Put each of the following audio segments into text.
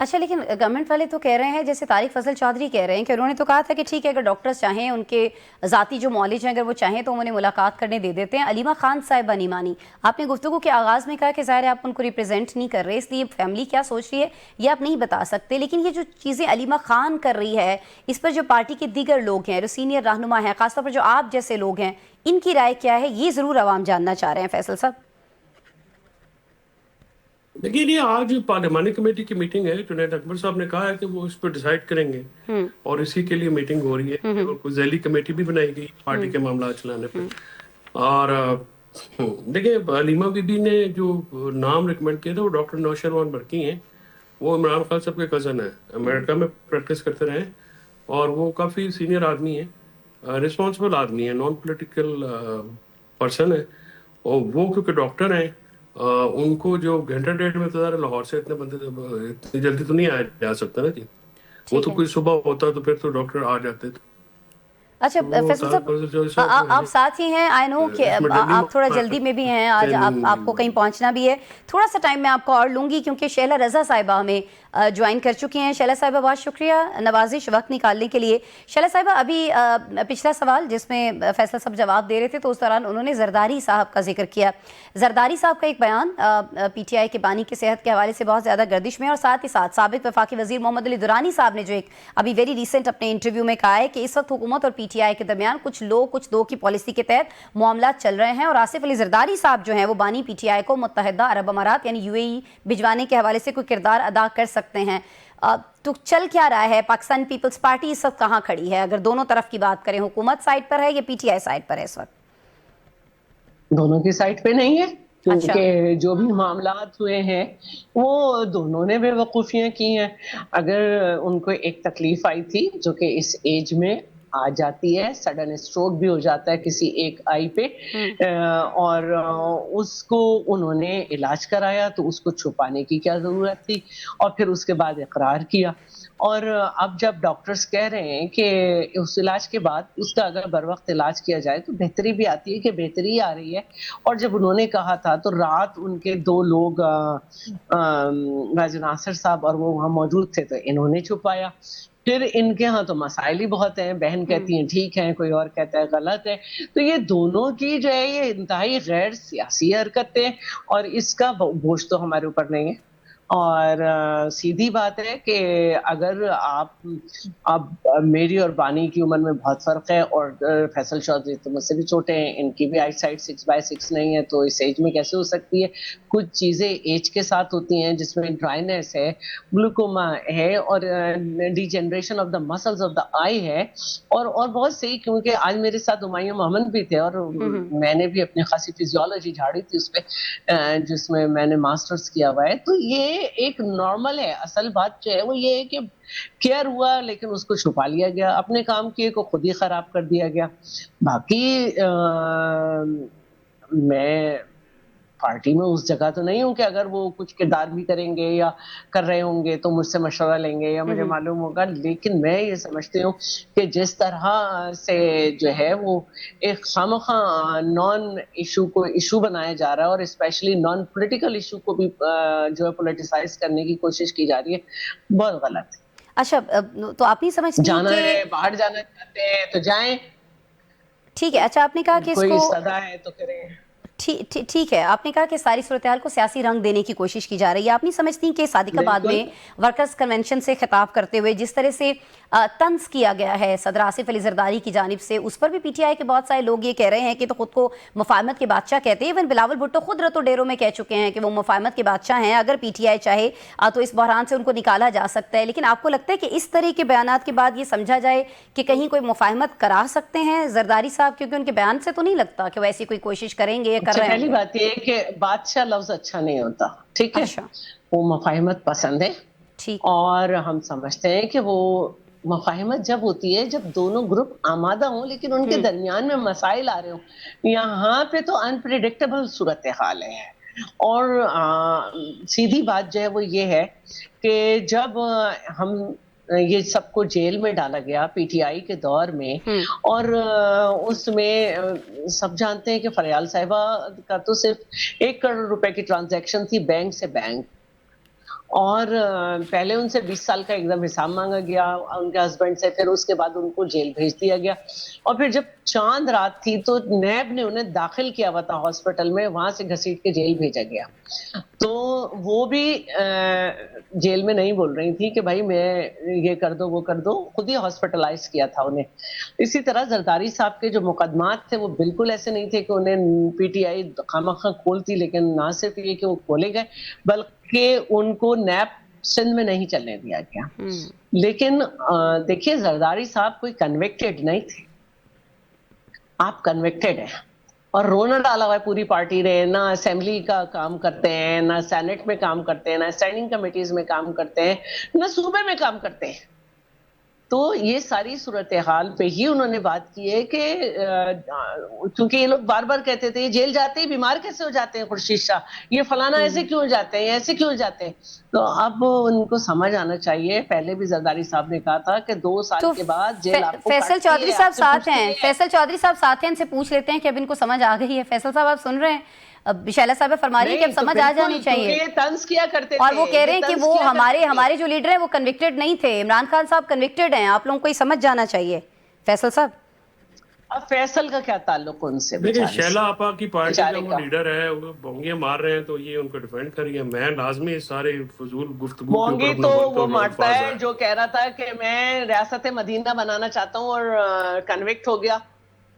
اچھا لیکن گورنمنٹ والے تو کہہ رہے ہیں، جیسے طارق فضل چودھری کہہ رہے ہیں کہ انہوں نے تو کہا تھا کہ ٹھیک ہے اگر ڈاکٹرز چاہیں، ان کے ذاتی جو معالج ہیں اگر وہ چاہیں تو انہیں ملاقات کرنے دے دیتے ہیں. علیمہ خان صاحبہ نہیں مانی. آپ نے گفتگو کے آغاز میں کہا کہ ظاہر ہے آپ ان کو ریپرزینٹ نہیں کر رہے، اس لیے فیملی کیا سوچ رہی ہے یہ آپ نہیں بتا سکتے، لیکن یہ جو چیزیں علیمہ خان کر رہی ہے اس پر جو پارٹی کے دیگر لوگ ہیں، جو سینئر رہنما ہیں، خاص طور پر جو آپ جیسے لوگ ہیں، ان کی رائے کیا ہے؟ یہ ضرور عوام جاننا چاہ رہے ہیں فیصل صاحب. دیکھیے یہ آج پارلیمانی کمیٹی کی میٹنگ ہے. جنید اکبر صاحب نے کہا ہے کہ وہ اس پہ ڈیسائیڈ کریں گے اور اسی کے لیے میٹنگ ہو رہی ہے. اور کوئی ذیلی کمیٹی بھی بنائی گئی پارٹی کے معاملات چلانے پہ. اور دیکھیں علیمہ بی بی نے جو نام ریکمینڈ کیا تھا وہ ڈاکٹر نوشروان برقی ہیں. وہ عمران خان صاحب کے کزن ہیں، امریکہ میں پریکٹس کرتے رہے اور وہ کافی سینئر آدمی ہیں، رسپانسبل آدمی ہیں، نان پولیٹیکل پرسن ہے. اور وہ کیونکہ ڈاکٹر ہیں ان کو جو گھنٹہ ڈیڑھ میں انتظار ہے، لاہور سے اتنے بندے اتنی جلدی تو نہیں آیا جا سکتا نا جی. وہ تو کوئی صبح ہوتا تو پھر تو ڈاکٹر آ جاتے. اچھا فیصل صاحب آپ ساتھ ہی ہیں، آئی نو کہ آپ تھوڑا جلدی میں بھی ہیں، آج آپ کو کہیں پہنچنا بھی ہے. تھوڑا سا ٹائم میں آپ کو اور لوں گی کیونکہ شہلا رضا صاحبہ ہمیں جوائن کر چکی ہیں. شہلا صاحبہ بہت شکریہ نوازش وقت نکالنے کے لیے. شہلا صاحبہ ابھی پچھلا سوال جس میں فیصل صاحب جواب دے رہے تھے تو اس دوران انہوں نے زرداری صاحب کا ذکر کیا. زرداری صاحب کا ایک بیان پی ٹی آئی کے بانی کی صحت کے حوالے سے بہت زیادہ گردش میں، اور ساتھ ہی ساتھ سابق وفاقی وزیر محمد علی درانی صاحب نے جو ایک ابھی ویری ریسنٹ اپنے انٹرویو میں کہا ہے کہ اس وقت حکومت اور پی ٹی آئی کے درمیان کچھ لوگ کچھ دو کی پالیسی کے تحت معاملات چل رہے ہیں، اور آصف علی زرداری صاحب جو ہیں وہ بانی پی ٹی آئی کو متحدہ عرب امارات یعنی UAE بھجوانے کے حوالے سے کوئی کردار ادا کر سکتے ہیں. تو چل کیا رہا ہے؟ پاکستان پیپلز پارٹی اس وقت کہاں کھڑی ہے اگر دونوں طرف کی بات کریں؟ حکومت سائڈ پر ہے یا پی ٹی آئی سائڈ پر ہے اس وقت؟ دونوں کی سائڈ پہ نہیں ہے، کیونکہ جو بھی معاملات ہوئے ہیں وہ دونوں نے بے وقوفیاں کی ہیں. اگر ان کو ایک تکلیف آئی تھی جو کہ اس ایج میں آ جاتی ہے، سڈن اسٹروک بھی ہو جاتا ہے کسی ایک آئی پہ، اور اس کو انہوں نے علاج کرایا تو اس کو چھپانے کی کیا ضرورت تھی، اور پھر اس کے بعد اقرار کیا. اور اب جب ڈاکٹرز کہہ رہے ہیں کہ اس علاج کے بعد اس کا اگر بر وقت علاج کیا جائے تو بہتری بھی آتی ہے، کہ بہتری آ رہی ہے. اور جب انہوں نے کہا تھا تو رات ان کے دو لوگ غازی ناصر صاحب اور وہ وہاں موجود تھے تو انہوں نے چھپایا. پھر ان کے ہاں تو مسائل ہی بہت ہیں، بہن کہتی ہیں ٹھیک ہے، کوئی اور کہتا ہے غلط ہے. تو یہ دونوں کی جو ہے یہ انتہائی غیر سیاسی حرکتیں، اور اس کا بوجھ تو ہمارے اوپر نہیں ہے. اور سیدھی بات ہے کہ اگر اب میری اور بانی کی عمر میں بہت فرق ہے، اور فیصل چودھری تو مجھ سے بھی چھوٹے ہیں، ان کی بھی آئی سائٹ 6/6 نہیں ہے، تو اس ایج میں کیسے ہو سکتی ہے؟ کچھ چیزیں ایج کے ساتھ ہوتی ہیں جس میں ڈرائنیس ہے، گلوکوما ہے، اور degeneration of the muscles of the eye ہے، اور بہت صحیح. کیونکہ آج میرے ساتھ ہمایوں محمد بھی تھے اور میں نے بھی اپنی خاصی فزیولوجی جھاڑی تھی اس پہ، جس میں میں نے ماسٹرز کیا ہوا ہے. تو یہ ایک نارمل ہے. اصل بات جو ہے وہ یہ ہے کہ کیئر ہوا لیکن اس کو چھپا لیا گیا، اپنے کام کیے کو خود ہی خراب کر دیا گیا. باقی میں پارٹی میں اس جگہ تو نہیں ہوں کہ اگر وہ کچھ کردار بھی کریں گے یا کر رہے ہوں گے تو مجھ سے مشورہ لیں گے یا مجھے معلوم ہوگا. لیکن میں یہ سمجھتی ہوں کہ جس طرح سے جو ہے وہ ایک خامخواہ نان ایشو کو ایشو بنایا جا رہا ہے، اور اسپیشلی نان پولیٹیکل ایشو کو بھی جو ہے پولیٹیسائز کرنے کی کوشش کی جا رہی ہے، بہت غلط ہے. اچھا تو آپ نہیں سمجھتی جانا کہ ہے، باہر جانا چاہتے ہیں تو جائیں، ٹھیک ہے. اچھا آپ نے کہا کہ اس کوئی کو صدا ہے تو کریں. ٹھیک ہے، آپ نے کہا کہ ساری صورتحال کو سیاسی رنگ دینے کی کوشش کی جا رہی ہے. آپ نہیں سمجھتی کہ صادق آباد میں ورکرز کنونشن سے خطاب کرتے ہوئے جس طرح سے طنز کیا گیا ہے صدر آصف علی زرداری کی جانب سے، اس پر بھی پی ٹی آئی کے بہت سارے لوگ یہ کہہ رہے ہیں کہ تو خود کو مفاہمت کے بادشاہ کہتے ہیں. ایون بلاول بھٹو خود رتو ڈیروں میں کہہ چکے ہیں کہ وہ مفاہمت کے بادشاہ ہیں، اگر پی ٹی آئی چاہے تو اس بحران سے ان کو نکالا جا سکتا ہے. لیکن آپ کو لگتا ہے کہ اس طرح کے بیانات کے بعد یہ سمجھا جائے کہ کہیں کوئی مفاہمت کرا سکتے ہیں زرداری صاحب؟ کیونکہ ان کے بیان سے تو نہیں لگتا کہ وہ ایسی کوئی کوشش کریں گے یا کر رہے ہیں. پہلی بات یہ ہے کہ بادشاہ لفظ اچھا نہیں ہوتا، ٹھیک ہے، وہ مفاہمت پسند ہے، اور ہم سمجھتے ہیں کہ وہ مفاہمت جب ہوتی ہے جب دونوں گروپ آمادہ ہوں لیکن ان کے درمیان میں مسائل آ رہے ہوں. یہاں پہ تو انپریڈکٹیبل صورتحال ہے. اور سیدھی بات جو ہے وہ یہ ہے کہ جب ہم یہ سب کو جیل میں ڈالا گیا پی ٹی آئی کے دور میں، اور اس میں سب جانتے ہیں کہ فریال صاحبہ کا تو صرف 1 کروڑ روپے کی ٹرانزیکشن تھی بینک سے بینک، اور پہلے ان سے 20 سال کا ایک دم حساب مانگا گیا ان کے ہسبینڈ سے, پھر اس کے بعد ان کو جیل بھیج دیا گیا, اور پھر جب چاند رات تھی تو نیب نے انہیں داخل کیا ہوا تھا ہاسپٹل میں, وہاں سے گھسیٹ کے جیل بھیجا گیا. تو وہ بھی جیل میں نہیں بول رہی تھی کہ بھائی میں یہ کر دو وہ کر دو, خود ہی ہاسپٹلائز کیا تھا انہیں. اسی طرح زرداری صاحب کے جو مقدمات تھے وہ بالکل ایسے نہیں تھے کہ انہیں پی ٹی آئی خامخواہ کھولتی, لیکن نہ صرف یہ کہ وہ کھولے گئے بلکہ ان کو نیب سندھ میں نہیں چلنے دیا گیا. لیکن دیکھیے زرداری صاحب کوئی کنوکٹڈ نہیں تھے, آپ کنوکٹڈ ہیں اور رونا ڈالا ہوا ہے پوری پارٹی نے, نہ اسمبلی کا کام کرتے ہیں, نہ سینٹ میں کام کرتے ہیں, نہ اسٹینڈنگ کمیٹیز میں کام کرتے ہیں, نہ صوبے میں کام کرتے ہیں. تو یہ ساری صورتحال پہ ہی انہوں نے بات کی ہے کہ کیونکہ یہ لوگ بار بار کہتے تھے یہ جیل جاتے ہی بیمار کیسے ہو جاتے ہیں خورشید شاہ, یہ فلانا ایسے کیوں جاتے ہیں, ایسے کیوں جاتے ہیں. تو اب ان کو سمجھ آنا چاہیے, پہلے بھی زرداری صاحب نے کہا تھا کہ 2 سال کے بعد جیل آپ کو فیصل چودھری صاحب ساتھ ہیں, فیصل چودھری صاحب ساتھ ہیں, ان سے پوچھ لیتے ہیں کہ اب ان کو سمجھ آ گئی ہے. فیصل صاحب آپ سن رہے ہیں, اب شیلا صاحب فرما رہی ہیں کہ اب سمجھ آ جانی چاہیے, طنز کیا کرتے اور وہ کہہ رہے ہیں کہ وہ ہمارے جو لیڈر ہیں وہ کنوکٹڈ نہیں تھے, عمران خان صاحب کنوکٹڈ ہیں, آپ لوگوں کو یہ سمجھ جانا چاہیے. فیصل صاحب اب فیصل کا کیا تعلق ان سے؟ دیکھیں شیلا آپا کی پارٹی کا وہ لیڈر ہے, وہ بونگیاں مار رہے ہیں تو یہ ان کو ڈیفینڈ کریے. میں لازمی سارے فضول گفتگو بونگی تو وہ مارتا ہے جو کہہ رہا تھا کہ میں ریاست مدینہ بنانا چاہتا ہوں اور کنوکٹ ہو گیا.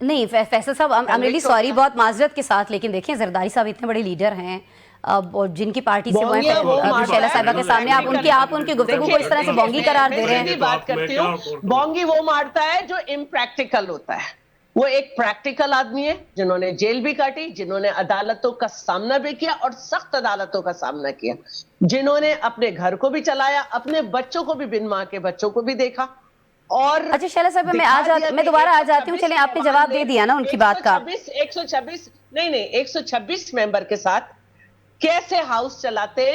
نہیں فیصل صاحب I'm really sorry, بہت معذرت کے ساتھ, لیکن دیکھیں زرداری صاحب اتنے بڑے لیڈر ہیں اور جن کی پارٹی سے وہ ہیں, شیلا صاحبہ کے سامنے آپ ان کی گفتگو کو اس طرح سے بونگی قرار دے رہے ہیں. بات کرتی ہوں, بونگی وہ مارتا ہے جو امپریکٹیکل ہوتا ہے. وہ ایک پریکٹیکل آدمی ہے جنہوں نے جیل بھی کاٹی, جنہوں نے عدالتوں کا سامنا بھی کیا اور سخت عدالتوں کا سامنا کیا, جنہوں نے اپنے گھر کو بھی چلایا, اپنے بچوں کو بھی بن ماں کے بچوں کو بھی دیکھا. اور اچھا شیلا صاحب میں دوبارہ آ جاتی ہوں, چلیں آپ نے جواب دے دیا نا ان کی بات کا. 126 ممبر کے ساتھ کیسے ہاؤس چلاتے,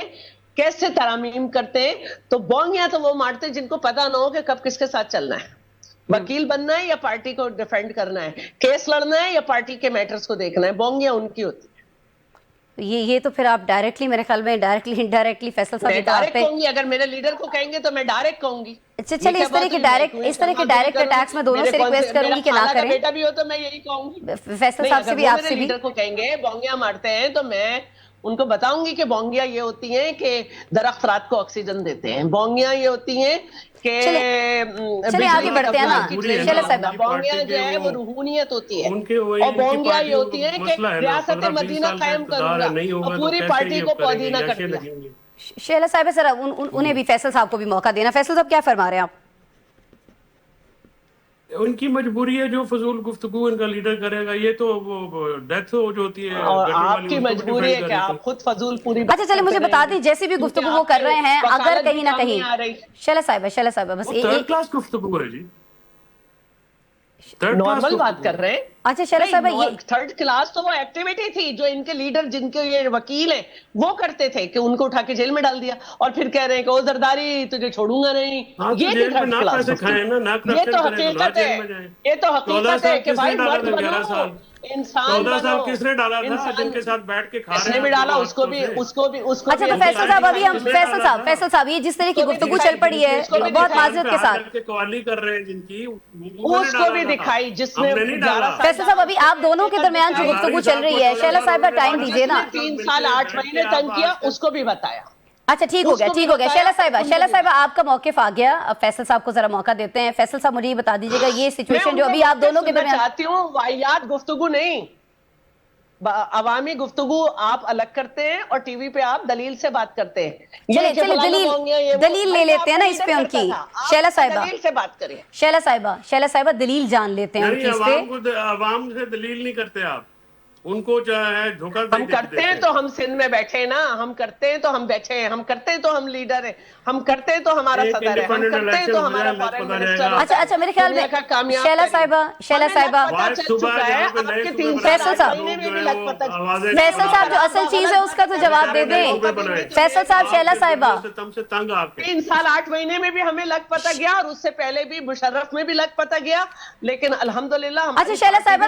کیسے ترامیم کرتے, تو بونگیاں تو وہ مارتے جن کو پتا نہ ہو کہ کب کس کے ساتھ چلنا ہے, وکیل بننا ہے یا پارٹی کو ڈیفینڈ کرنا ہے, کیس لڑنا ہے یا پارٹی کے میٹرز کو دیکھنا ہے. بونگیاں ان کی ہوتی. یہ تو پھر آپ ڈائریکٹلی میرے خیال میں ڈائریکٹلی انڈائریکٹلی فیصل صاحب ڈائریکٹ کہوں گی, اگر میرے لیڈر کو کہیں گے تو میں ڈائریکٹ کہوں گی. اچھا چلیے, اس طرح کے ڈائریکٹ اٹیکس میں دونوں سے ریکویسٹ کروں گی کہ نہ کریں. بیٹا بھی ہو تو میں یہی کہوں گی. فیصل صاحب سے بھی, آپ سے بھی, لیڈر کو کہیں گے بونگیاں مارتے ہیں تو میں ان کو بتاؤں گی کہ بونگیاں یہ ہوتی ہیں کہ درخت رات کو آکسیجن دیتے ہیں. بونگیاں یہ ہوتی ہیں کہ چلے آگے بڑھتے ہیں نا, شیلا صاحب بونگیاں جو ہے وہ روحانیت ہوتی ہے, اور بونگیاں یہ ہوتی ہیں کہ ریاست مدینہ قائم کروں گا اور پوری پارٹی کو پودینہ کر دیا. شیلا صاحب ذرا انہیں بھی, فیصل صاحب کو بھی موقع دینا. فیصل صاحب کیا فرما رہے ہیں آپ؟ ان کی مجبوری ہے, جو فضول گفتگو ان کا لیڈر کرے گا, یہ تو ڈیتھ جو ہوتی ہے, اور آپ کی مجبوری ہے کہ آپ خود فضول پوری. اچھا چلے مجھے بتا دیں, جیسی بھی گفتگو وہ کر رہے ہیں, اگر کہیں نہ کہیں شیلا صاحبہ بس تھرڈ کلاس گفتگو ہے جی, نارمل بات کر رہے ہیں. اچھا شیلا صاحبہ یہ تھرڈ کلاس تو وہ ایکٹیویٹی تھی جو ان کے لیڈر, جن کے یہ وکیل ہیں, وہ کرتے تھے کہ ان کو اٹھا کے جیل میں ڈال دیا اور پھر کہہ رہے ہیں کہ او زرداری تجھے چھوڑوں گا نہیں. یہ تو حقیقت ہے, یہ تو حقیقت ہے کہ بھائی مرد بنو, انسان بنو. کس نے ڈالا تھا جن کے ساتھ بیٹھ کے کھا رہے ہیں, اس نے بھی ڈالا, اس کو بھی. اچھا تو فیصل صاحب ابھی ہم فیصل صاحب یہ جس طرح کی گفتگو چل پڑی ہے بہت معذرت کے ساتھ, قوالی کر رہے ہیں جن کی, اس کو بھی دکھائی جس نے. فیصل صاحب ابھی آپ دونوں کے درمیان جو گفتگو چل رہی ہے, شیلا صاحبہ ٹائم دیجیے نا. 3 سال 8 مہینے تنگ کیا, اس کو بھی بتایا. اچھا ٹھیک ہو گیا. شیلا صاحبہ آپ کا موقف آ گیا, اب فیصل صاحب کو ذرا موقع دیتے ہیں. فیصل صاحب مجھے یہ بتا دیجیے گا, یہ سچویشن جو ابھی آپ دونوں کے درمیان. چاہتی ہوں واحد گفتگو نہیں, عوامی گفتگو آپ الگ کرتے ہیں اور ٹی وی پہ آپ دلیل سے بات کرتے ہیں. دلیل لے لیتے ہیں نا اس پہ ان کی. شیلا صاحبہ دلیل سے بات کریں. شیلا صاحبہ دلیل جان لیتے ہیں ان کی اس پہ. عوام سے دلیل نہیں کرتے آپ, ان کو جو ہے دھوکہ ہم کرتے ہیں تو ہم سندھ میں بیٹھے نا, ہم کرتے ہیں تو ہم بیٹھے ہیں, ہم کرتے ہیں تو ہم لیڈر ہیں, ہم کرتے ہیں تو ہمارا صدر ہے, ہم کرتے ہیں تو ہمارا فارن منسٹر. اچھا میرے خیال میں شیلا صاحبہ فیصل صاحب جو اصل چیز ہے اس کا تو جواب دے دیں. فیصل صاحب, شیلا صاحبہ 3 سال 8 مہینے میں بھی ہمیں لگ پتہ گیا, اور اس سے پہلے بھی مشرف میں بھی لگ پتہ گیا, لیکن الحمدللہ. اچھا شیلا صاحبہ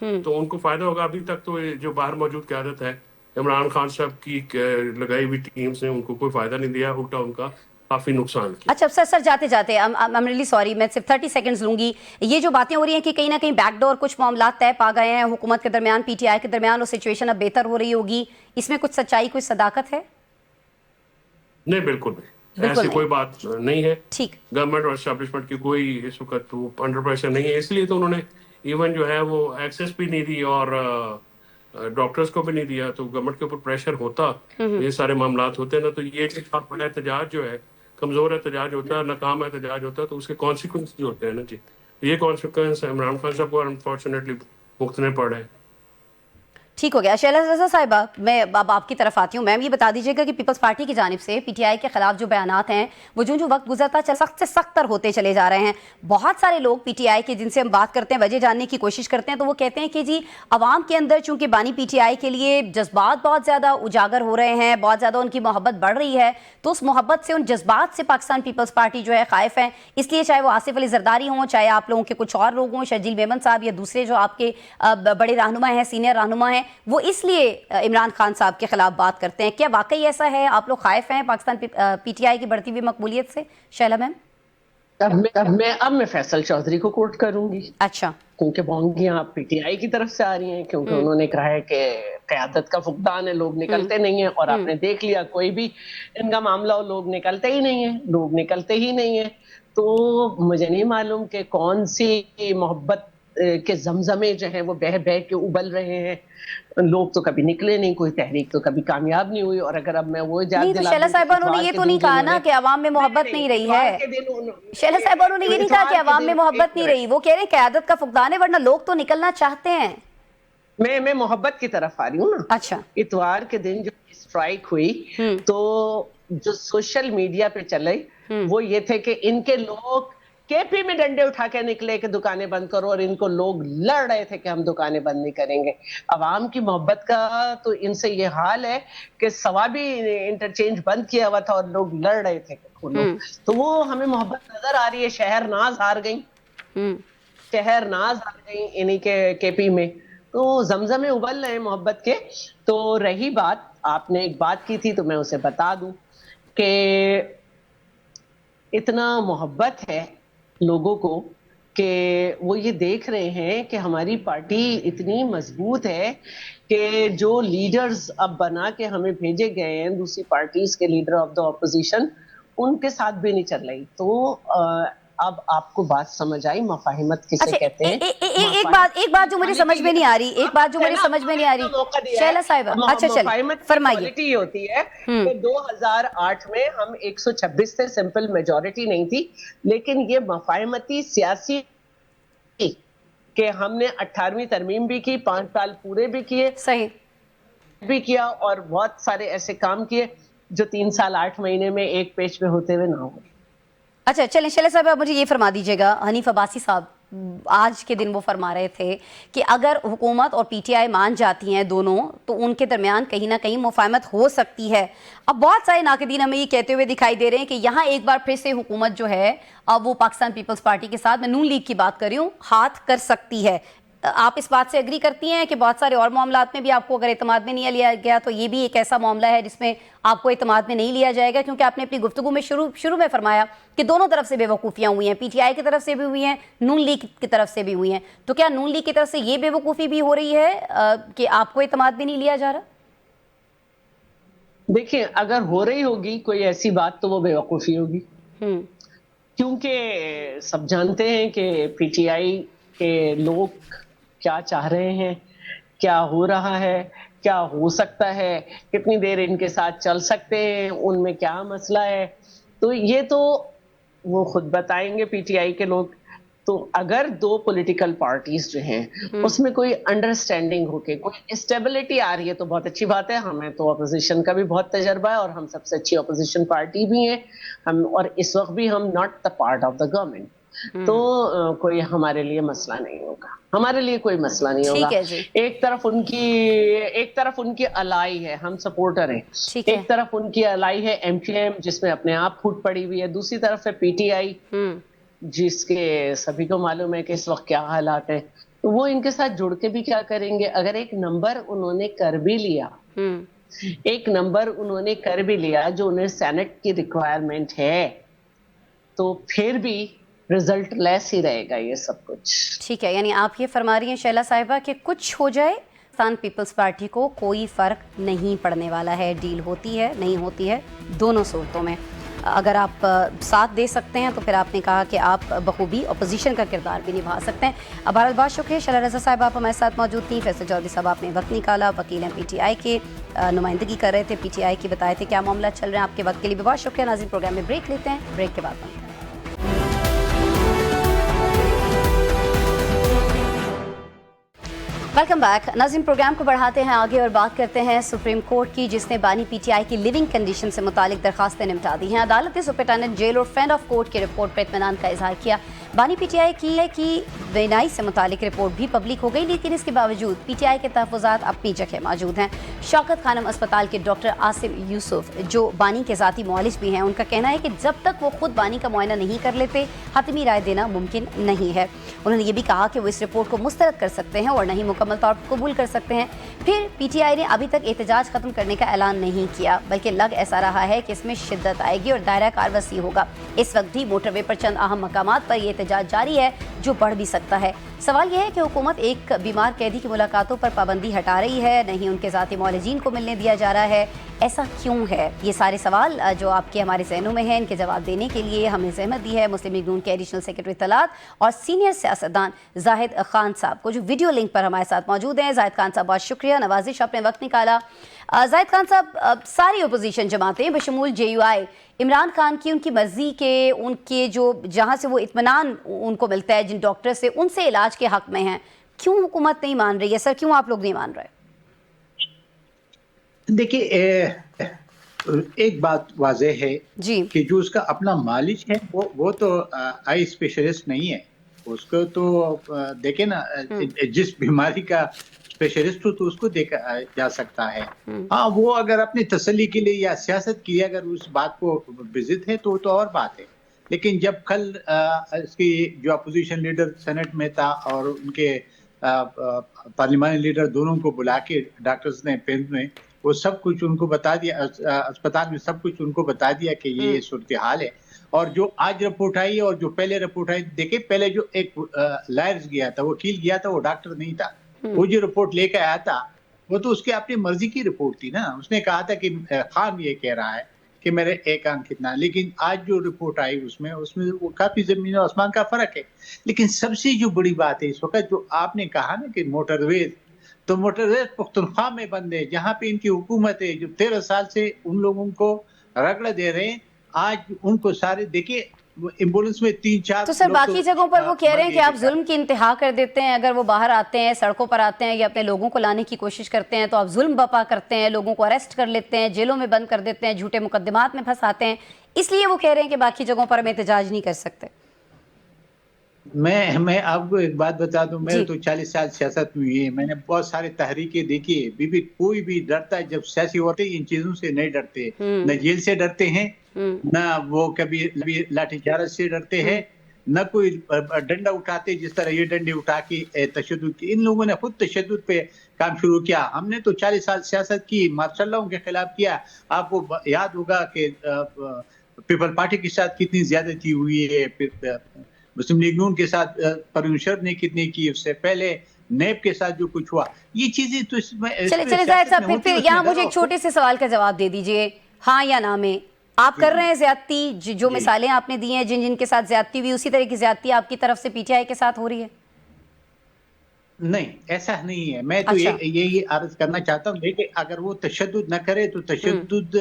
تو ان کو فائدہ ہوگا. ابھی تک تو جو باہر موجود قیادت ہے, عمران خان صاحب کی لگائی ہوئی ٹیمز نے ان کو کوئی فائدہ نہیں دیا, الٹا ان کا کافی نقصان کیا. اچھا سر جاتے جاتے I'm really sorry, میں صرف 30 سیکنڈز لوں گی. یہ جو باتیں ہو رہی ہیں کہ کہیں نہ کہیں بیک ڈور کچھ معاملات طے پا گئے ہیں حکومت کے درمیان, پی ٹی آئی کے درمیان, اور سچویشن اب بہتر ہو رہی ہوگی, اس میں کچھ سچائی, کوئی صداقت ہے؟ نہیں, بالکل نہیں, ایسی کوئی بات نہیں ہے. ٹھیک, گورنمنٹ اور اسٹیبلشمنٹ کی کوئی اس وقت انڈر پریشر نہیں ہے. اس لیے تو انہوں نے ایون جو ہے وہ ایکسیس بھی نہیں دی اور ڈاکٹرز کو بھی نہیں دیا. تو گورنمنٹ کے اوپر پریشر ہوتا, یہ سارے معاملات ہوتے نا, تو یہ بڑا احتجاج جو ہے, کمزور احتجاج ہوتا ہے, ناکام احتجاج ہوتا ہے, تو اس کے کانسیکوینس جو ہوتے ہیں نا جی, یہ کانسیکوینس عمران خان صاحب کو انفارچونیٹلی بھگتنے پڑے. ٹھیک ہو گیا. شیلا رضا صاحبہ, میں اب آپ کی طرف آتی ہوں. میم یہ بتا دیجیے گا کہ پیپلز پارٹی کی جانب سے پی ٹی آئی کے خلاف جو بیانات ہیں وہ جو وقت گزرتا سخت سے سخت تر ہوتے چلے جا رہے ہیں. بہت سارے لوگ پی ٹی آئی کے جن سے ہم بات کرتے ہیں, وجہ جاننے کی کوشش کرتے ہیں, تو وہ کہتے ہیں کہ جی عوام کے اندر چونکہ بانی پی ٹی آئی کے لیے جذبات بہت زیادہ اجاگر ہو رہے ہیں, بہت زیادہ ان کی محبت بڑھ رہی ہے, تو اس محبت سے, ان جذبات سے پاکستان پیپلز پارٹی جو ہے خائف ہیں. اس لیے چاہے وہ آصف علی زرداری ہوں, چاہے آپ لوگوں کے کچھ اور لوگ ہوں, شرجیل میمن صاحب یا دوسرے جو آپ کے بڑے رہنما ہیں, سینئر رہنما ہیں, وہ اس لیے عمران خان صاحب کے خلاف بات کرتے ہیں. کیا واقعی ایسا ہے؟ آپ لوگ خائف ہیں پاکستان پی ٹی آئی کی بڑھتی ہوئی مقبولیت سے؟ شیلا میم. اب میں فیصل چودھری کو کوٹ کروں گی. اچھا, کیونکہ بونگیاں آپ پی ٹی آئی کی طرف سے آ رہی ہیں, کیونکہ انہوں نے کہا ہے کہ قیادت کا فقدان ہے, لوگ نکلتے نہیں ہیں, اور آپ نے دیکھ لیا کوئی بھی ان کا معاملہ ہو, لوگ نکلتے ہی نہیں ہیں. تو مجھے نہیں معلوم کہ کون سی محبت کے زمزمے جو ہیں وہ بہہ بہہ کے ابل رہے ہیں. لوگ تو کبھی نکلے نہیں, کوئی تحریک تو کبھی کامیاب نہیں ہوئی. اور اگر اب میں وہ نہیں تو شیلا صاحبہ انہوں نے یہ تو نہیں کہا نا کہ عوام میں محبت نہیں رہی ہے. شیلا صاحبہ انہوں نے یہ نہیں کہا کہ عوام میں محبت نہیں رہی, وہ کہہ رہے ہیں قیادت کا فقدان ہے, ورنہ لوگ تو نکلنا چاہتے ہیں. میں محبت کی طرف آ رہی ہوں نا. اچھا, اتوار کے دن جو اسٹرائک ہوئی تو جو سوشل میڈیا پہ چلے وہ یہ تھے کہ ان کے لوگ کے پی میں ڈنڈے اٹھا کے نکلے کہ دکانیں بند کرو, اور ان کو لوگ لڑ رہے تھے کہ ہم دکانیں بند نہیں کریں گے. عوام کی محبت کا تو ان سے یہ حال ہے کہ ثوابی انٹرچینج بند کیا ہوا تھا اور لوگ لڑ رہے تھے. تو وہ ہمیں محبت نظر آ رہی ہے. شہر ناز ہار گئی انہی کے پی میں, تو زمزمیں ابل رہے ہیں محبت کے. تو رہی بات, آپ نے ایک بات کی تھی تو میں اسے بتا دوں کہ اتنا محبت ہے لوگوں کو کہ وہ یہ دیکھ رہے ہیں کہ ہماری پارٹی اتنی مضبوط ہے کہ جو لیڈرز اب بنا کے ہمیں بھیجے گئے ہیں دوسری پارٹیز کے لیڈر آف دا اپوزیشن, ان کے ساتھ بھی نہیں چل رہی. تو اب آپ کو بات سمجھ آئی مفاہمت کسے کہتے ہیں. ایک بات جو مجھے سمجھ میں نہیں آ رہی, شیلا صاحبہ اچھا چلیں فرمائیے. یہ ہوتی ہے کہ 2008 میں ہم 126 سے سمپل میجورٹی نہیں تھی, لیکن یہ مفاہمتی سیاسی کہ ہم نے 18ویں ترمیم بھی کی, 5 سال پورے بھی کیے, صحیح بھی کیا, اور بہت سارے ایسے کام کیے جو 3 سال 8 مہینے میں ایک پیج پہ ہوتے ہوئے نہ ہو. اچھا چلیں شیلا صاحب, آپ مجھے یہ فرما دیجیے گا, حنیف عباسی صاحب آج کے دن وہ فرما رہے تھے کہ اگر حکومت اور پی ٹی آئی مان جاتی ہیں دونوں, تو ان کے درمیان کہیں نہ کہیں مفاہمت ہو سکتی ہے. اب بہت سارے ناقدین ہمیں یہ کہتے ہوئے دکھائی دے رہے ہیں کہ یہاں ایک بار پھر سے حکومت جو ہے اب وہ پاکستان پیپلز پارٹی کے ساتھ, میں نون لیگ کی بات کر رہی ہوں, ہاتھ کر سکتی ہے. آپ اس بات سے اگری کرتی ہیں کہ بہت سارے اور معاملات میں بھی آپ کو اگر اعتماد میں نہیں لیا گیا تو یہ بھی ایک ایسا معاملہ ہے جس میں آپ کو اعتماد میں نہیں لیا جائے گا؟ کیونکہ آپ نے اپنی گفتگو میں شروع میں فرمایا کہ دونوں طرف سے بے وقوفیاں ہوئی ہیں, پی ٹی آئی کی طرف سے بھی ہوئی ہیں, نون لیگ کی طرف سے بھی ہوئی ہیں. تو کیا نون لیگ کی طرف سے یہ بے وقوفی بھی ہو رہی ہے کہ آپ کو اعتماد میں نہیں لیا جا رہا؟ دیکھیں, اگر ہو رہی ہوگی کوئی ایسی بات تو وہ بے وقوفی ہوگی, کیونکہ سب جانتے ہیں کہ پی ٹی آئی کے لوگ کیا چاہ رہے ہیں, کیا ہو رہا ہے, کیا ہو سکتا ہے, کتنی دیر ان کے ساتھ چل سکتے ہیں, ان میں کیا مسئلہ ہے. تو یہ تو وہ خود بتائیں گے پی ٹی آئی کے لوگ. تو اگر 2 پولیٹیکل پارٹیز جو ہیں اس میں کوئی انڈرسٹینڈنگ ہو کے کوئی اسٹیبلٹی آ رہی ہے تو بہت اچھی بات ہے. ہمیں تو اپوزیشن کا بھی بہت تجربہ ہے اور ہم سب سے اچھی اپوزیشن پارٹی بھی ہیں ہم, اور اس وقت بھی ہم not the part of the government. تو کوئی ہمارے لیے مسئلہ نہیں ہوگا, ہمارے لیے کوئی مسئلہ نہیں ہوگا. ایک طرف ان کی الائی ہے, ہم سپورٹر ہیں, ایک طرف ان کی الائی ہے ایم کیو ایم جس میں اپنے آپ پھوٹ پڑی ہوئی ہے, دوسری طرف ہے پی ٹی آئی جس کے سبھی کو معلوم ہے کہ اس وقت کیا حالات ہیں. وہ ان کے ساتھ جڑ کے بھی کیا کریں گے؟ اگر ایک نمبر انہوں نے کر بھی لیا، ایک نمبر انہوں نے کر بھی لیا جو انہیں سینٹ کی ریکوائرمنٹ ہے، تو پھر بھی رزلٹ لیس ہی رہے گا یہ سب کچھ. ٹھیک ہے، یعنی آپ یہ فرما رہی ہیں شیلا صاحبہ کہ کچھ ہو جائے پاکستان پیپلز پارٹی کو کوئی فرق نہیں پڑنے والا ہے، ڈیل ہوتی ہے نہیں ہوتی ہے دونوں صورتوں میں. اگر آپ ساتھ دے سکتے ہیں تو پھر آپ نے کہا کہ آپ بخوبی اپوزیشن کا کردار بھی نبھا سکتے ہیں. بہرحال بہت شکریہ شیلا رضا صاحب، آپ ہمارے ساتھ موجود تھیں. فیصل چودھری صاحب آپ نے وقت نکالا، وکیل ہیں پی ٹی آئی کے، نمائندگی کر رہے تھے پی ٹی آئی کی، بتائے تھے کیا معاملہ چل رہے ہیں. آپ کے وقت کے لیے بھی بہت شکریہ. ناظرین پروگرام میں بریک لیتے ہیں، بریک کے بعد بنتے ہیں. Welcome back. ناظرین پروگرام کو بڑھاتے ہیں آگے اور بات کرتے ہیں سپریم کورٹ کی، جس نے بانی پی ٹی آئی کی لیونگ کنڈیشن سے متعلق درخواستیں نمٹا دی ہیں. عدالت نے سپرنٹینڈنٹ جیل اور فرینڈ آف کورٹ کی رپورٹ پر اطمینان کا اظہار کیا. بانی پی ٹی آئی کی بینائی سے متعلق رپورٹ بھی پبلک ہو گئی، لیکن اس کے باوجود پی ٹی آئی کے تحفظات اپنی جگہ موجود ہیں. شوکت خانم اسپتال کے ڈاکٹر عاصم یوسف، جو بانی کے ذاتی معالج بھی ہیں، ان کا کہنا ہے کہ جب تک وہ خود بانی کا معائنہ نہیں کر لیتے حتمی رائے دینا ممکن نہیں ہے. انہوں نے یہ بھی کہا کہ وہ اس رپورٹ کو مسترد کر سکتے ہیں اور نہیں مکمل طور پر قبول کر سکتے ہیں. پھر پی ٹی آئی نے ابھی تک احتجاج ختم کرنے کا اعلان نہیں کیا، بلکہ لگ ایسا رہا ہے کہ اس میں شدت آئے گی اور دائرہ کار وسیع ہوگا. اس وقت بھی موٹر وے پر چند اہم مقامات پر یہ احتجاج جاری ہے جو بڑھ بھی سکتا ہے. سوال یہ ہے کہ حکومت ایک بیمار قیدی کی ملاقاتوں پر پابندی ہٹا رہی ہے، نہیں ان کے ذاتی معالجین کو ملنے دیا جا رہا ہے. ایسا کیوں ہے؟ یہ سارے سوال جو آپ کے ہمارے ذہنوں میں ہیں، ان کے جواب دینے کے لیے ہمیں زحمت دی ہے مسلم لیگ نون کے ایڈیشنل سیکرٹری اطلاعات اور سینئر سیاستدان زاہد خان صاحب کو، جو ویڈیو لنک پر ہمارے ساتھ موجود ہیں. زاہد خان صاحب بہت شکریہ، نوازش آپ نے وقت نکالا. زاہد خان صاحب، ساری اپوزیشن جماعتیں بشمول جے یو آئی عمران خان کی ان کی مرضی کے، ان کے جو جہاں سے وہ اطمینان ان کو ملتا ہے جن ڈاکٹر سے، ان سے علاج کے حق میں ہیں. کیوں حکومت نہیں مان رہی ہے سر؟ کیوں آپ لوگ نہیں مان رہے؟ دیکھیے، ایک بات واضح ہے جی کہ جو اس کا اپنا مالج ہے وہ تو آئی اسپیشلسٹ نہیں ہے. اس کو تو دیکھیں نا، جس بیماری کا اسپیشلسٹ ہو تو اس کو دیکھا جا سکتا ہے. ہاں، وہ اگر اپنی تسلی کے لیے یا سیاست کے لیے اگر اس بات کو وزٹ ہے تو اور بات ہے. لیکن جب کل اس کی جو اپوزیشن لیڈر سینٹ میں تھا اور ان کے پارلیمانی لیڈر دونوں کو بلا کے ڈاکٹرز نے پینٹ میں وہ سب کچھ ان کو بتا دیا، اسپتال میں سب کچھ ان کو بتا دیا کہ یہ صورتحال ہے. اور جو آج رپورٹ آئی اور جو پہلے رپورٹ آئی، دیکھیں پہلے جو ایک لائرز گیا تھا، وکیل گیا تھا، وہ ڈاکٹر نہیں تھا. وہ جو رپورٹ لے کے آیا تھا وہ تو اس کی اپنی مرضی کی رپورٹ تھی نا. اس نے کہا تھا کہ خان یہ کہہ رہا ہے کہ میرے ایک آنکھ کتنا. لیکن آج جو رپورٹ آئی اس میں وہ کافی زمین و آسمان کا فرق ہے. لیکن سب سے جو بڑی بات ہے اس وقت، جو آپ نے کہا نا کہ موٹر ویز، تو موٹر ویز پختونخوا میں بند ہے، جہاں پہ ان کی حکومت ہے، جو 13 سال سے ان لوگوں کو رگڑ دے رہے ہیں. آج ان کو سارے دیکھیں ایمبولینس میں 3-4. تو سر باقی جگہوں پر وہ کہہ رہے ہیں کہ آپ ظلم کی انتہا کر دیتے ہیں. اگر وہ باہر آتے ہیں، سڑکوں پر آتے ہیں یا اپنے لوگوں کو لانے کی کوشش کرتے ہیں تو آپ ظلم بپا کرتے ہیں، لوگوں کو اریسٹ کر لیتے ہیں، جیلوں میں بند کر دیتے ہیں، جھوٹے مقدمات میں پھنساتے ہیں. اس لیے وہ کہہ رہے ہیں کہ باقی جگہوں پر ہم احتجاج نہیں کر سکتے. میں آپ کو ایک بات بتا دوں، میں تو 40 سال سیاست میں ہوئی ہے. میں نے بہت سارے تحریکیں دیکھی ہے. کوئی بھی ڈرتا ہے جب سیاسی ہوتے ان چیزوں سے نہیں ڈرتے. نہ جیل سے ڈرتے ہیں، نہ وہ کبھی لاٹھی چارج سے ڈرتے ہیں، نہ کوئی ڈنڈا اٹھاتے جس طرح یہ ڈنڈے اٹھا کے تشدد کی. ان لوگوں نے خود تشدد پہ کام شروع کیا. ہم نے تو 40 سال سیاست کی، مارشل لاؤ کے خلاف کیا. آپ کو یاد ہوگا کہ پیپل پارٹی کے ساتھ کتنی زیادتی ہوئی ہے، مسلم لیگ نون کے ساتھ پروین مشرف نے کتنی کی، اس سے پہلے نیب کے ساتھ جو کچھ ہوا. یہ چیزیں تو اس میں چلے زاہد صاحب، پھر یہاں مجھے ایک چھوٹے سے سوال کا جواب دے دیجئے، ہاں یا نہ میں. آپ کر رہے ہیں زیادتی؟ جو مثالیں آپ نے دی ہیں جن کے ساتھ زیادتی ہوئی، اسی طرح کی زیادتی آپ کی طرف سے پی ٹی آئی کے ساتھ ہو رہی ہے؟ نہیں، ایسا نہیں ہے. میں تو یہی عرض کرنا چاہتا ہوں، لیکن اگر وہ تشدد نہ کرے تو تشدد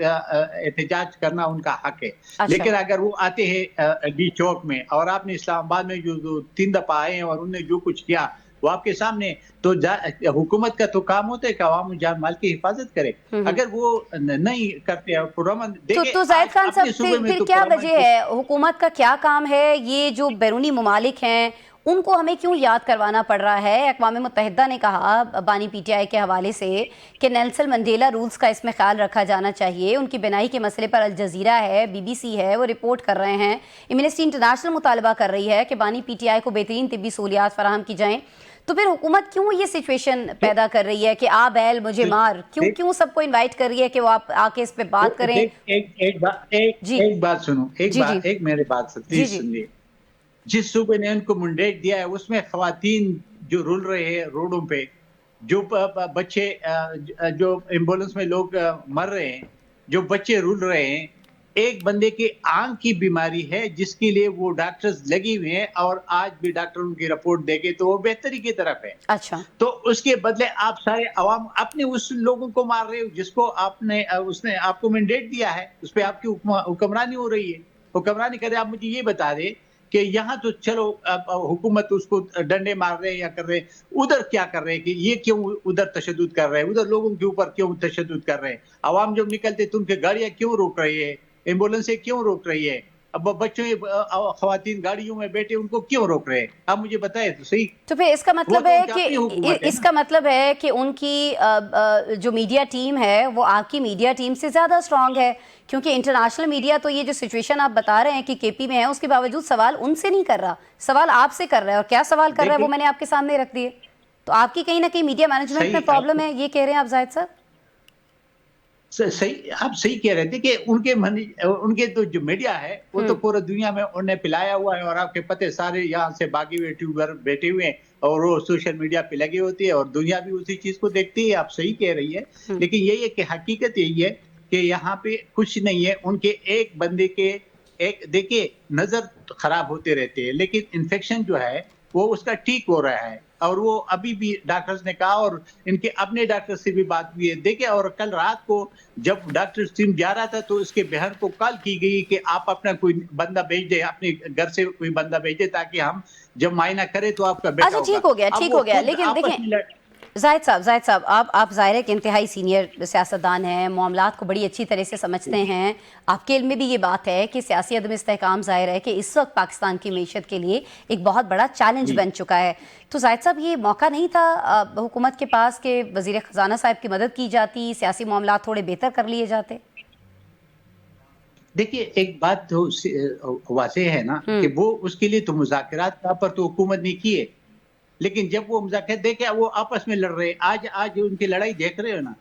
احتجاج کرنا ان کا حق ہے. لیکن اگر وہ آتے ہیں ڈی چوک میں، اور آپ نے اسلام آباد میں جو 3 دفعہ آئے ہیں اور انہوں نے جو کچھ کیا وہ آپ کے سامنے، تو حکومت کا تو کام ہوتا ہے کہ عوام جان مال کی حفاظت کرے. اگر وہ نہیں کرتے تو زاہد خان صاحب، پھر کیا وجہ ہے؟ حکومت کا کیا کام ہے؟ یہ جو بیرونی ممالک ہیں ان کو ہمیں کیوں یاد کروانا پڑ رہا ہے؟ اقوام متحدہ نے کہا بانی پی ٹی آئی کے حوالے سے کہ نیلسن منڈیلا رولز کا اس میں خیال رکھا جانا چاہیے. ان کی بینائی کے مسئلے پر الجزیرہ ہے, BBC ہے, وہ رپورٹ کر رہے ہیں. ایمنسٹی انٹرنیشنل مطالبہ کر رہی ہے کہ بانی پی ٹی آئی کو بہترین طبی سہولیات فراہم کی جائیں. تو پھر حکومت کیوں یہ سچویشن پیدا کر رہی ہے کہ آ بیل مجھے مار, کیوں سب کو انوائٹ کر رہی ہے کہ وہ آپ آ کے اس پہ بات کریں؟ ایک بات سنو, ایک میرے بات پلیز سنیے. جس صوبے نے ان کو منڈیٹ دیا ہے اس میں خواتین جو رول رہے ہیں روڈوں پہ, جو بچے جو ایمبولینس میں لوگ مر رہے ہیں, جو بچے رول رہے ہیں, ایک بندے کی آنکھ کی بیماری ہے جس کے لیے وہ ڈاکٹرز لگی ہوئے ہیں اور آج بھی ڈاکٹر ان کی رپورٹ دے گے تو وہ بہتری کی طرف ہے. اچھا, تو اس کے بدلے آپ سارے عوام اپنے اس لوگوں کو مار رہے ہو جس کو اس نے آپ کو مینڈیٹ دیا ہے, اس پہ آپ کی حکمرانی ہو رہی ہے. حکمرانی کرے. آپ مجھے یہ بتا دیں کہ یہاں تو چلو حکومت اس کو ڈنڈے مار رہے ہیں یا کر رہے ہیں, ادھر کیا کر رہے ہیں کہ یہ کیوں ادھر تشدد کر رہے ہیں, ادھر لوگوں کے اوپر کیوں تشدد کر رہے ہیں؟ عوام جب نکلتے تو ان کے گاڑیاں کیوں روک رہی ہے, ایمبولینسیں کیوں روک رہی ہے, اب بچوں خواتین گاڑیوں میں بیٹھے ان کو کیوں روک رہے ہیں؟ آپ مجھے بتائیں تو صحیح. تو پھر اس کا مطلب ہے کہ ان کی جو میڈیا ٹیم ہے وہ آپ کی میڈیا ٹیم سے زیادہ اسٹرانگ ہے, کیونکہ انٹرنیشنل میڈیا تو یہ جو سچویشن آپ بتا رہے ہیں کہ KP میں ہے اس کے باوجود سوال ان سے نہیں کر رہا, سوال آپ سے کر رہا ہے. اور کیا سوال کر رہا ہے وہ میں نے آپ کے سامنے رکھ دیے. تو آپ کی کہیں نہ کہیں میڈیا مینجمنٹ میں پرابلم ہے, یہ کہہ رہے ہیں آپ زاہد صاحب؟ صحیح, آپ صحیح کہہ رہے تھے کہ ان کے تو جو میڈیا ہے وہ تو پورے دنیا میں انہوں نے پلایا ہوا ہے, اور آپ کے پتے سارے یہاں سے باقی یوٹیوبر بیٹھے ہوئے ہیں اور وہ سوشل میڈیا پہ لگے ہوتی ہے اور دنیا بھی اسی چیز کو دیکھتی ہے. آپ صحیح کہہ رہی ہے, لیکن یہی ہے کہ حقیقت یہی ہے کہ یہاں پہ کچھ نہیں ہے. ان کے ایک بندے کے دیکھیے نظر خراب ہوتے رہتے ہیں, لیکن انفیکشن جو ہے وہ اس کا ٹھیک ہو رہا ہے, اور وہ ابھی بھی ڈاکٹرز نے کہا اور ان کے اپنے ڈاکٹر سے بھی بات ہوئی ہے. دیکھیں, اور کل رات کو جب ڈاکٹر ٹیم جا رہا تھا تو اس کے بہن کو کال کی گئی کہ آپ اپنا کوئی بندہ بھیج دیں, اپنے گھر سے کوئی بندہ بھیج دیں تاکہ ہم جب معائنہ کریں تو آپ کا بیٹا ہوگا. ٹھیک ہو گیا. لیکن دیکھیں زاہد صاحب آپ ظاہر ہے کہ انتہائی سینئر سیاستدان ہیں, معاملات کو بڑی اچھی طرح سے سمجھتے ہیں. آپ کے علم میں بھی یہ بات ہے کہ سیاسی عدم استحکام ظاہر ہے کہ اس وقت پاکستان کی معیشت کے لیے ایک بہت بڑا چیلنج بن چکا ہے. تو زاہد صاحب یہ موقع نہیں تھا حکومت کے پاس کہ وزیر خزانہ صاحب کی مدد کی جاتی, سیاسی معاملات تھوڑے بہتر کر لیے جاتے؟ دیکھیے ایک بات تو واضح ہے نا کہ وہ اس کے لیے تو مذاکرات پر تو حکومت نے کیے, لیکن جب وہ مذاکرات دیکھے وہ آپس میں لڑ رہے ہیں. آج ان کی لڑائی دیکھ رہے ہو نا,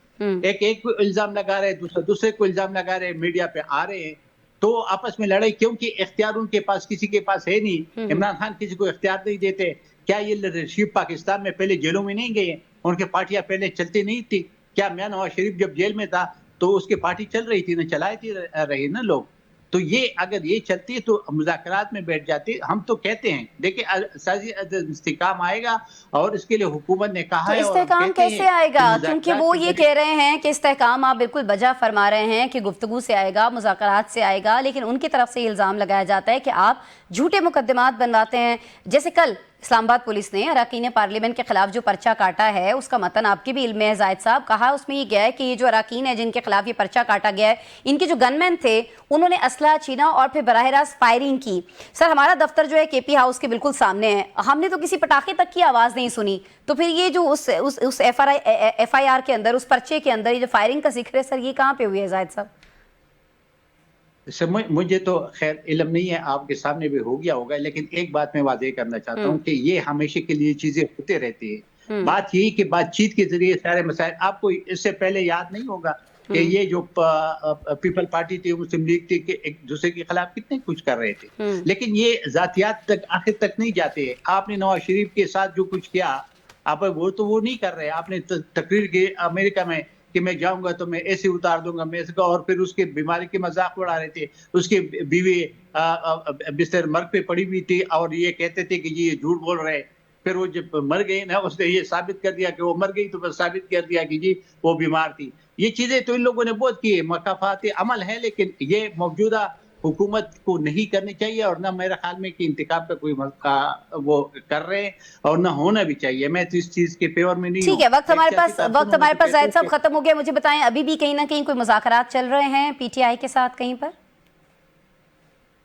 ایک کو الزام لگا رہے, دوسرے کو الزام لگا رہے, میڈیا پہ آ رہے ہیں تو آپس میں لڑائی, کیونکہ اختیار ان کے پاس کسی کے پاس ہے نہیں. عمران خان کسی کو اختیار نہیں دیتے. کیا یہ لیڈرشپ پاکستان میں پہلے جیلوں میں نہیں گئے؟ ان کے پارٹیاں پہلے چلتی نہیں تھی کیا؟ میاں نواز شریف جب جیل میں تھا تو اس کی پارٹی چل رہی تھی نا, چلائی رہی نا لوگ. تو یہ اگر یہ چلتی تو مذاکرات میں بیٹھ جاتی. ہم تو کہتے ہیں دیکھیں سیاسی استحکام آئے گا اور اس کے لیے حکومت نے کہا ہے. استحکام کیسے آئے گا؟ کیونکہ وہ یہ کہہ رہے ہیں کہ استحکام, آپ بالکل بجا فرما رہے ہیں کہ گفتگو سے آئے گا, مذاکرات سے آئے گا, لیکن ان کی طرف سے یہ الزام لگایا جاتا ہے کہ آپ جھوٹے مقدمات بنواتے ہیں. جیسے کل اسلام آباد پولیس نے اراکین پارلیمنٹ کے خلاف جو پرچہ کاٹا ہے اس کا متن آپ کے بھی علم میں ہے زاہد صاحب, کہا اس میں یہ گیا ہے کہ یہ جو اراکین ہیں جن کے خلاف یہ پرچہ کاٹا گیا ہے, ان کے جو گن مین تھے انہوں نے اسلحہ چھینا اور پھر براہ راست فائرنگ کی. سر ہمارا دفتر جو ہے KP ہاؤس کے بالکل سامنے ہے, ہم نے تو کسی پٹاخے تک کی آواز نہیں سنی. تو پھر یہ جو اس FIR کے اندر, اس پرچے کے اندر یہ جو فائرنگ کا ذکر ہے سر, یہ کہاں پہ ہوئی ہے زاہد صاحب؟ مجھے تو خیر علم نہیں ہے, آپ کے سامنے بھی ہو گیا ہوگا, لیکن ایک بات میں واضح کرنا چاہتا ہوں کہ یہ ہمیشہ کے لیے چیزیں ہوتے رہتی ہیں. بات یہی کہ بات چیت کے ذریعے سارے مسائل, آپ کو اس سے پہلے یاد نہیں ہوگا کہ یہ جو پیپل پارٹی تھی, مسلم لیگ تھی, کہ ایک دوسرے کے خلاف کتنے کچھ کر رہے تھے, لیکن یہ ذاتیات تک آخر تک نہیں جاتے. آپ نے نواز شریف کے ساتھ جو کچھ کیا, آپ وہ تو وہ نہیں کر رہے. آپ نے تقریر کی امریکہ میں کہ میں جاؤں گا تو میں ایسے اتار دوں گا, میں ایسے کا, اور پھر اس کے بیماری کے مذاق اڑا رہے تھے. اس کی بیوی بستر مرگ پہ پڑی ہوئی تھی اور یہ کہتے تھے کہ یہ جھوٹ بول رہے. پھر وہ جب مر گئی نا, اس نے یہ ثابت کر دیا کہ وہ مر گئی, تو پھر ثابت کر دیا کہ جی وہ بیمار تھی. یہ چیزیں تو ان لوگوں نے بہت کی, مکافات عمل ہے, لیکن یہ موجودہ حکومت کو نہیں کرنی چاہیے, اور نہ میرا خیال میں کہ انتخاب کا کوئی وہ کر رہے ہیں, اور نہ ہونا بھی چاہیے. میں تو اس چیز کے فیور میں نہیں ہوں. ٹھیک ہے, وقت ہمارے پاس زاہد صاحب ختم ہو گیا. مجھے بتائیں ابھی بھی کہیں نہ کہیں کوئی مذاکرات چل رہے ہیں PTI کے ساتھ کہیں پر؟